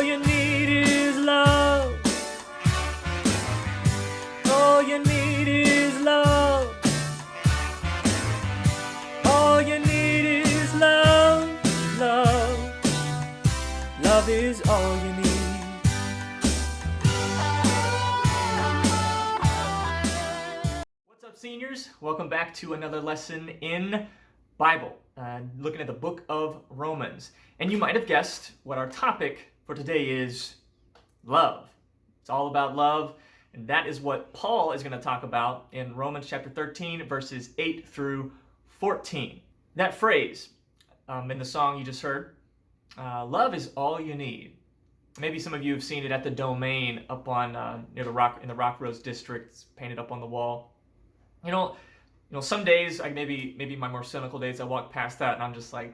All you need is love. All you need is love. All you need is love. Love. Love is all you need. What's up, seniors? Welcome back to another lesson in Bible, looking at the book of Romans. And you might have guessed what our topic for today is: love. It's all about love, and that is what Paul is going to talk about in Romans chapter 13, verses 8 through 14. That phrase in the song you just heard, love is all you need. Maybe some of you have seen it at the Domain up on near the Rock in the Rock Rose district. It's painted up on the wall. You know, some days, maybe my more cynical days, I walk past that and I'm just like,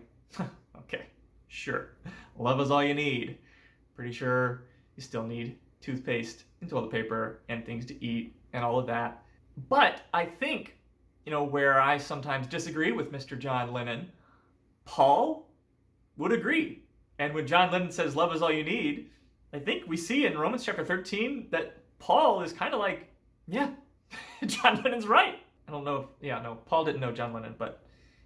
okay, sure, love is all you need. Pretty sure you still need toothpaste and toilet paper and things to eat and all of that. But I think, where I sometimes disagree with Mr. John Lennon, Paul would agree. And when John Lennon says love is all you need, I think we see in Romans chapter 13 that Paul is kind of like, yeah, John Lennon's right. I don't know Paul didn't know John Lennon, but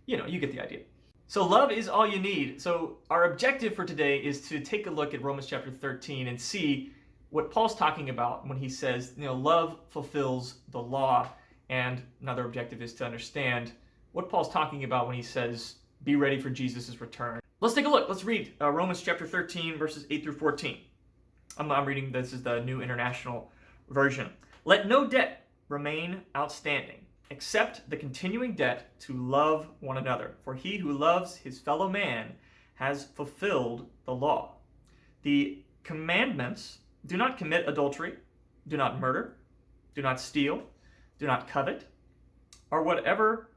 you get the idea. So love is all you need. So our objective for today is to take a look at Romans chapter 13 and see what Paul's talking about when he says, love fulfills the law. And another objective is to understand what Paul's talking about when he says, be ready for Jesus' return. Let's take a look. Let's read Romans chapter 13, verses 8 through 14. I'm reading, this is the New International Version. Let no debt remain outstanding, except the continuing debt to love one another. For he who loves his fellow man has fulfilled the law. The commandments: do not commit adultery, do not murder, do not steal, do not covet, or whatever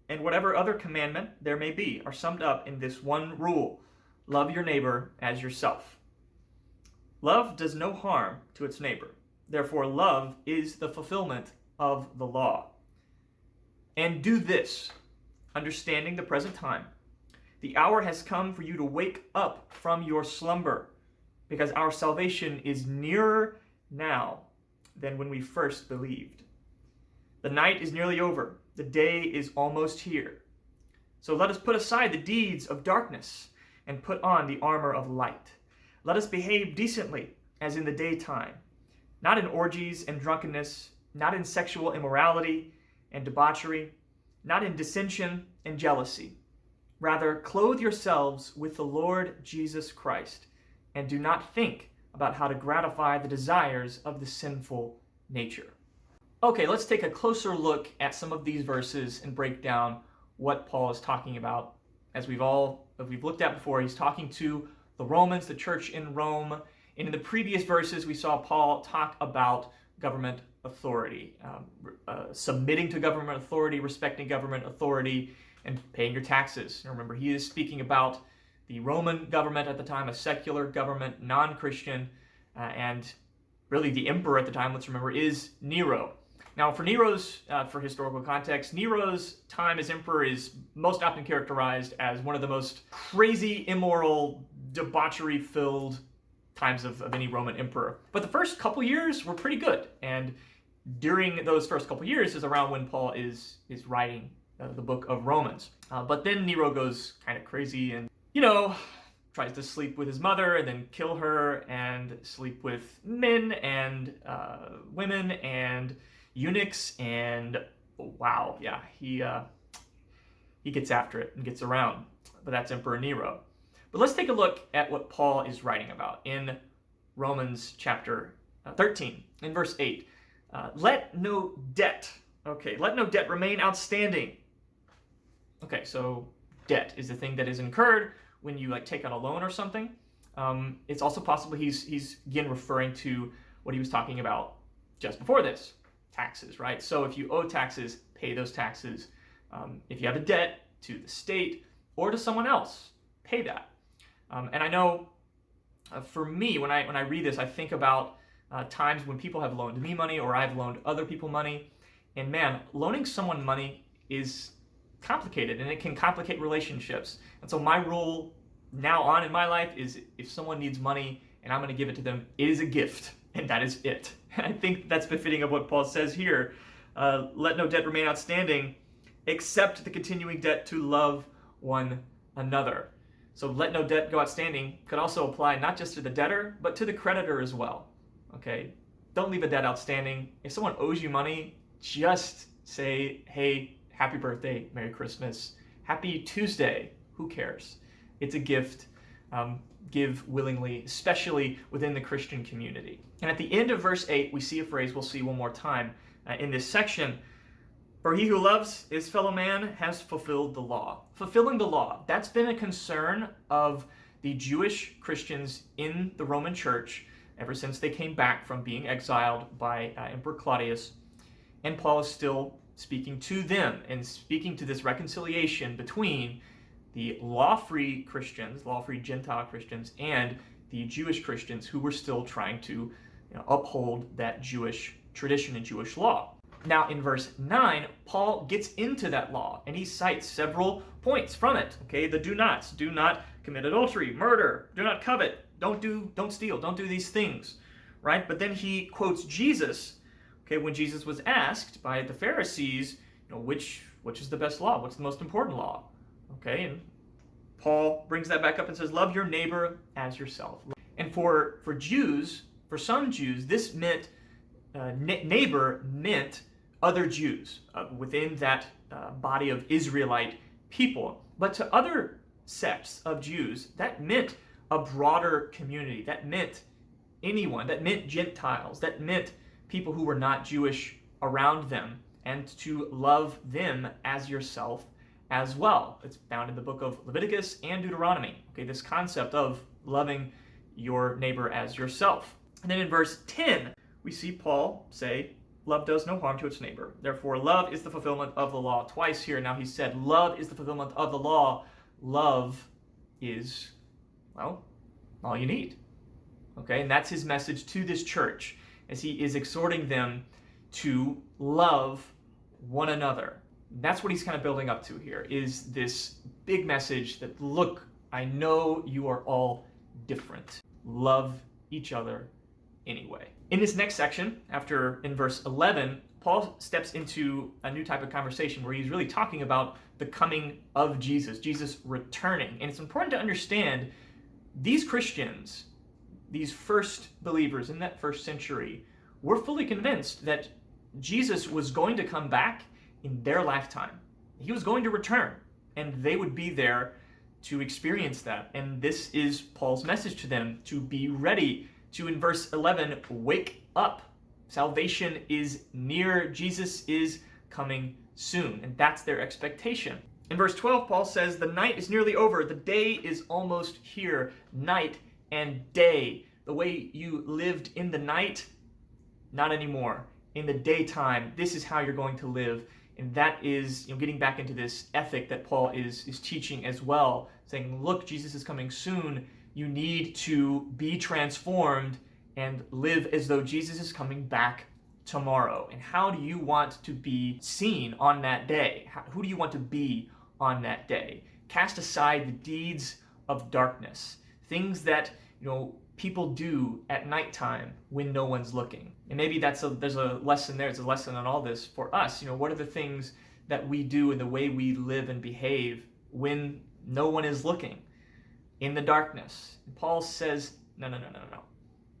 other commandment there may be, are summed up in this one rule: love your neighbor as yourself. Love does no harm to its neighbor. Therefore, love is the fulfillment of the law. And do this, understanding the present time. The hour has come for you to wake up from your slumber, because our salvation is nearer now than when we first believed. The night is nearly over. The day is almost here. So let us put aside the deeds of darkness and put on the armor of light. Let us behave decently as in the daytime, not in orgies and drunkenness, not in sexual immorality and debauchery, not in dissension and jealousy. Rather, clothe yourselves with the Lord Jesus Christ, and do not think about how to gratify the desires of the sinful nature. Okay, let's take a closer look at some of these verses and break down what Paul is talking about. As we've looked at before, he's talking to the Romans, the church in Rome. And in the previous verses, we saw Paul talk about government authority, submitting to government authority, respecting government authority, and paying your taxes. And remember, he is speaking about the Roman government at the time, a secular government, non-Christian, and really the emperor at the time, let's remember, is Nero. Now, for historical context, Nero's time as emperor is most often characterized as one of the most crazy, immoral, debauchery-filled times of any Roman emperor. But the first couple years were pretty good, and during those first couple years is around when Paul is writing the book of Romans. But then Nero goes kind of crazy and, tries to sleep with his mother and then kill her, and sleep with men and women and eunuchs, and wow, yeah, he gets after it and gets around. But that's Emperor Nero. But let's take a look at what Paul is writing about in Romans chapter 13, in verse 8. Let no debt remain outstanding. Okay, so debt is the thing that is incurred when you take out a loan or something. It's also possible he's again referring to what he was talking about just before this, taxes, right? So if you owe taxes, pay those taxes. If you have a debt to the state or to someone else, pay that. And I know for me, when I read this, I think about times when people have loaned me money or I've loaned other people money. And man, loaning someone money is complicated, and it can complicate relationships. And so my rule now on in my life is if someone needs money and I'm going to give it to them. It is a gift, and that is it. And I think that's befitting of what Paul says here. Let no debt remain outstanding except the continuing debt to love one another. So let no debt go outstanding could also apply not just to the debtor, but to the creditor as well. Okay? Don't leave a debt outstanding. If someone owes you money, just say, hey, happy birthday, Merry Christmas, Happy Tuesday. Who cares? It's a gift. Give willingly, especially within the Christian community. And at the end of verse 8, we see a phrase we'll see one more time in this section. For he who loves his fellow man has fulfilled the law. Fulfilling the law, that's been a concern of the Jewish Christians in the Roman Church ever since they came back from being exiled by Emperor Claudius. And Paul is still speaking to them and speaking to this reconciliation between the law-free Christians, law-free Gentile Christians, and the Jewish Christians who were still trying to uphold that Jewish tradition and Jewish law. Now in verse 9, Paul gets into that law and he cites several points from it. Okay, the do nots. Do not commit adultery, murder, do not covet, don't steal, don't do these things, right? But then he quotes Jesus, okay, when Jesus was asked by the Pharisees, which is the best law? What's the most important law? Okay, and Paul brings that back up and says, love your neighbor as yourself. And for Jews, for some Jews, this meant, neighbor meant other Jews within that body of Israelite people. But to other sects of Jews, that meant a broader community. That meant anyone. That meant Gentiles. That meant people who were not Jewish around them, and to love them as yourself as well. It's found in the book of Leviticus and Deuteronomy. Okay, this concept of loving your neighbor as yourself. And then in verse 10, we see Paul say, love does no harm to its neighbor. Therefore, love is the fulfillment of the law. Twice here now he said, love is the fulfillment of the law. Love is, well, all you need. Okay, and that's his message to this church as he is exhorting them to love one another. That's what he's kind of building up to here, is this big message that, look, I know you are all different. Love each other anyway. In this next section, in verse 11, Paul steps into a new type of conversation where he's really talking about the coming of Jesus, Jesus returning. And it's important to understand these Christians, these first believers in that first century, were fully convinced that Jesus was going to come back in their lifetime. He was going to return, and they would be there to experience that. And this is Paul's message to them, to be ready to, in verse 11, wake up. Salvation is near. Jesus is coming soon, and that's their expectation. In verse 12, Paul says, the night is nearly over. The day is almost here. Night and day. The way you lived in the night, not anymore. In the daytime, this is how you're going to live. And that is, getting back into this ethic that Paul is teaching as well, saying, look, Jesus is coming soon. You need to be transformed and live as though Jesus is coming back tomorrow. And how do you want to be seen on that day? Who do you want to be on that day? Cast aside the deeds of darkness, things that, people do at nighttime when no one's looking. And maybe there's a lesson there. It's a lesson on all this for us. What are the things that we do in the way we live and behave when no one is looking, in the darkness? And Paul says, no.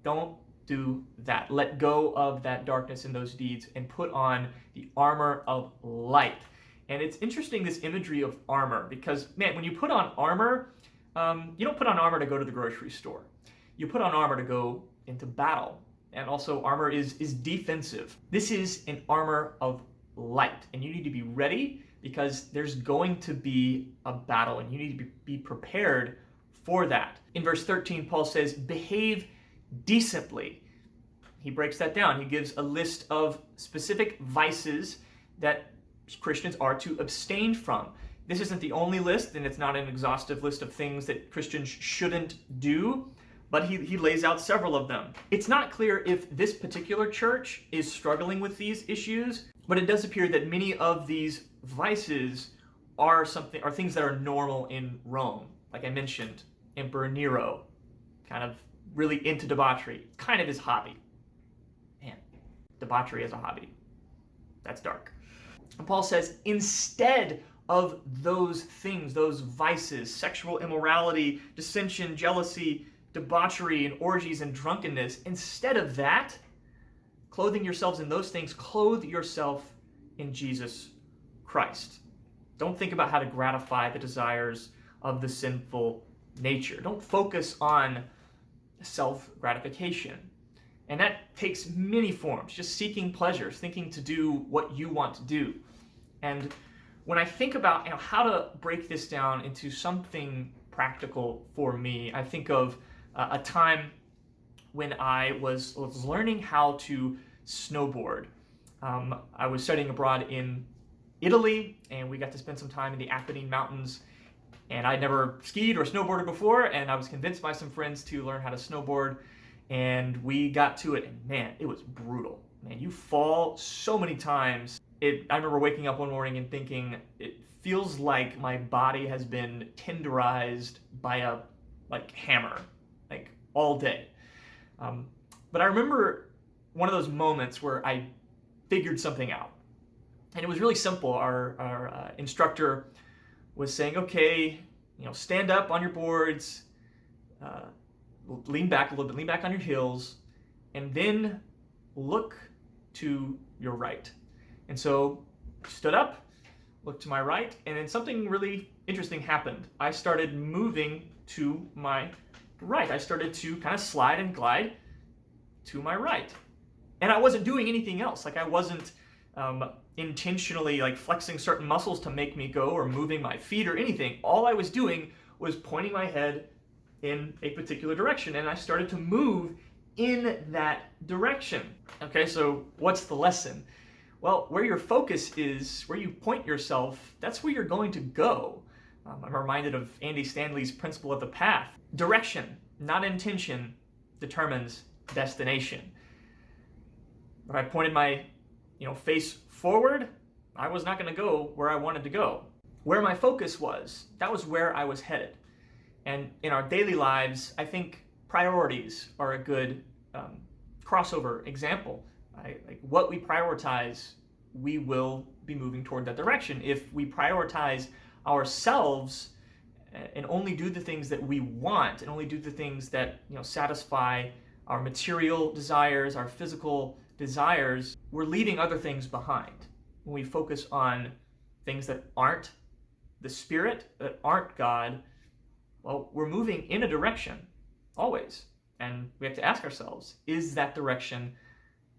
Don't do that. Let go of that darkness and those deeds and put on the armor of light. And it's interesting, this imagery of armor, because, man, when you put on armor, you don't put on armor to go to the grocery store. You put on armor to go into battle. And also armor is defensive. This is an armor of light. And you need to be ready because there's going to be a battle and you need to be prepared for that. In verse 13, Paul says, behave decently. He breaks that down. He gives a list of specific vices that Christians are to abstain from. This isn't the only list, and it's not an exhaustive list of things that Christians shouldn't do, but he lays out several of them. It's not clear if this particular church is struggling with these issues, but it does appear that many of these vices are things that are normal in Rome. Like I mentioned, Emperor Nero kind of really into debauchery. Kind of his hobby. Man, debauchery as a hobby. That's dark. And Paul says, instead of those things, those vices, sexual immorality, dissension, jealousy, debauchery, and orgies and drunkenness, instead of that, clothing yourselves in those things, clothe yourself in Jesus Christ. Don't think about how to gratify the desires of the sinful nature. Don't focus on self-gratification. And that takes many forms, just seeking pleasures, thinking to do what you want to do. And when I think about how to break this down into something practical for me, I think of a time when I was learning how to snowboard. I was studying abroad in Italy, and we got to spend some time in the Apennine Mountains. And I'd never skied or snowboarded before, and I was convinced by some friends to learn how to snowboard. And we got to it, and man, it was brutal. Man, you fall so many times. I remember waking up one morning and thinking, it feels like my body has been tenderized by a hammer, all day. But I remember one of those moments where I figured something out. And it was really simple. Our instructor was saying, okay, stand up on your boards, lean back a little bit, lean back on your heels, and then look to your right. And so stood up, looked to my right, and then something really interesting happened. I started moving to my right. I started to kind of slide and glide to my right. And I wasn't doing anything else. I wasn't intentionally flexing certain muscles to make me go or moving my feet or anything. All I was doing was pointing my head in a particular direction, and I started to move in that direction. Okay, so what's the lesson? Well, where your focus is, where you point yourself, that's where you're going to go. I'm reminded of Andy Stanley's principle of the path. Direction, not intention, determines destination. When I pointed my face forward, I was not going to go where I wanted to go. Where my focus was, that was where I was headed. And in our daily lives, I think priorities are a good crossover example. What we prioritize, we will be moving toward that direction. If we prioritize ourselves and only do the things that we want and only do the things that satisfy our material desires, our physical desires, we're leaving other things behind. When we focus on things that aren't the Spirit, that aren't God, well, we're moving in a direction, always. And we have to ask ourselves, is that direction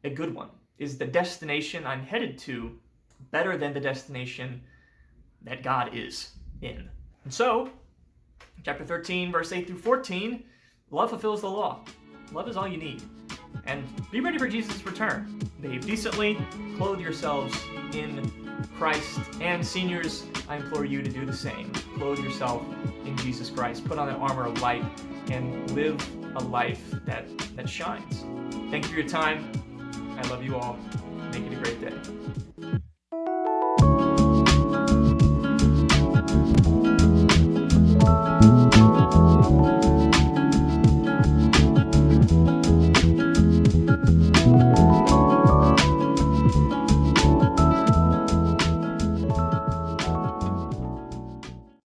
a good one? Is the destination I'm headed to better than the destination that God is in? And so, chapter 13, verse 8 through 14, love fulfills the law. Love is all you need. And be ready for Jesus' return. Behave decently, clothe yourselves in Christ. And seniors, I implore you to do the same. Clothe yourself in Jesus Christ. Put on that armor of light and live a life that shines. Thank you for your time. I love you all. Make it a great day.